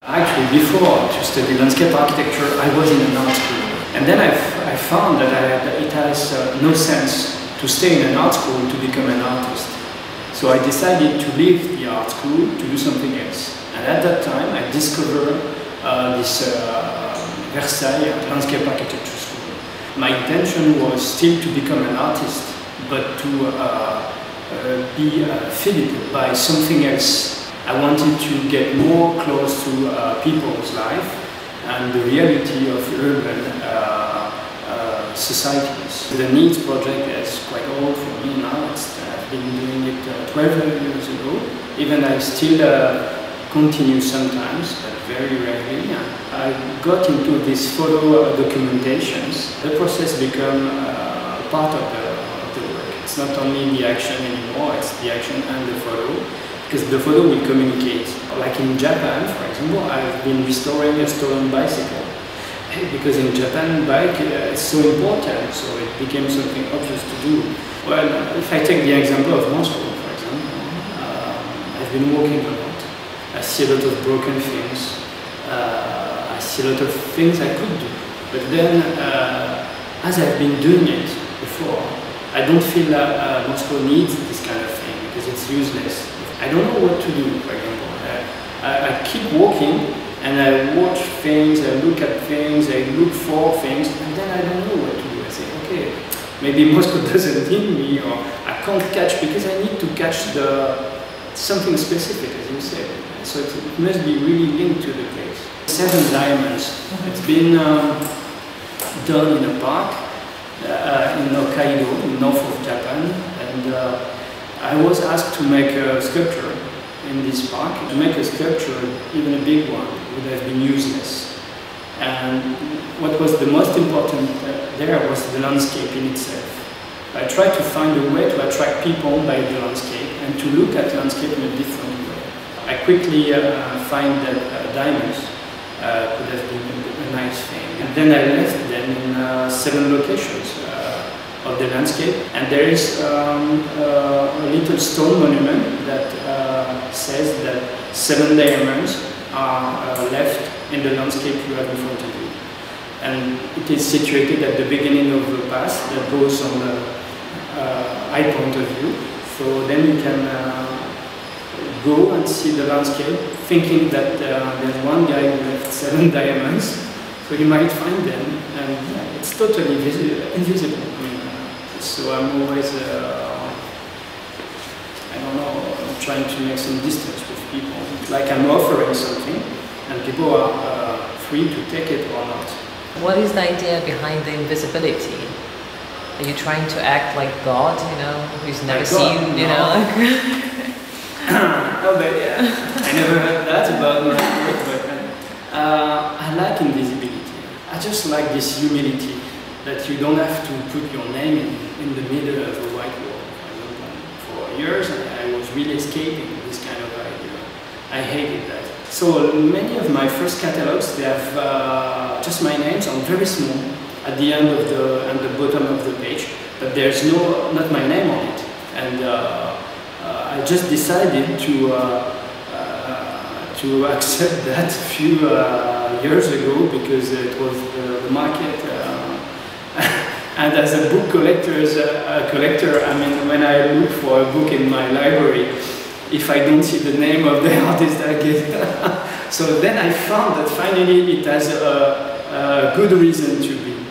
Actually, before to study landscape architecture, I was in an art school. And then I found that it has no sense to stay in an art school to become an artist. So I decided to leave the art school to do something else. And at that time, I discovered this Versailles landscape architecture school. My intention was still to become an artist, but to be filled by something else. I wanted to get more close to people's life and the reality of urban societies. The Needs project is quite old for me now. I've been doing it 12 years ago. Even I still continue sometimes, but very rarely. I got into these photo documentations. The process became part of the work. It's not only the action anymore, it's the action and the photo. Because the photo will communicate. Like in Japan, for example, I've been restoring a stolen bicycle. Because in Japan, bike is so important, so it became something obvious to do. Well, if I take the example of Moscow, for example, I've been walking a lot. I see a lot of broken things. I see a lot of things I could do. But then, as I've been doing it before, I don't feel that Moscow needs this kind of thing because it's useless. I don't know what to do, for example. I keep walking and I watch things, I look at things, I look for things, and then I don't know what to do. I say, okay, maybe Moscow doesn't need me, or I can't catch because I need to catch something specific, as you said. So it must be really linked to the place. 7 diamonds. It's been done in a park in Hokkaido, north of Japan, and I was asked to make a sculpture in this park. To make a sculpture, even a big one, would have been useless. And what was the most important there was the landscape in itself. I tried to find a way to attract people by the landscape and to look at landscape in a different way. I quickly find that diamonds could have been a nice thing. And then I left them in 7 locations of the landscape, and there is a little stone monument that says that 7 diamonds are left in the landscape you have in front of you. And it is situated at the beginning of the path that goes on the high point of view. So then you can go and see the landscape, thinking that there's one guy who left 7 diamonds, so you might find them, and yeah, it's totally invisible. So I'm always, I don't know, trying to make some distance with people. Like I'm offering something, and people are free to take it or not. What is the idea behind the invisibility? Are you trying to act like God, you know, who's never seen, you know? Oh, but yeah, I never heard that about my work, but I like invisibility. I just like this humility, that you don't have to put your name in the middle of a white wall. For years, I was really escaping this kind of idea. I hated that. So many of my first catalogs, they have just my names on very small at the end of the bottom of the page, but there's not my name on it. And I just decided to accept that a few years ago because it was the market. And as a book collector, I mean, when I look for a book in my library, if I don't see the name of the artist, I get. So then I found that finally it has a good reason to be.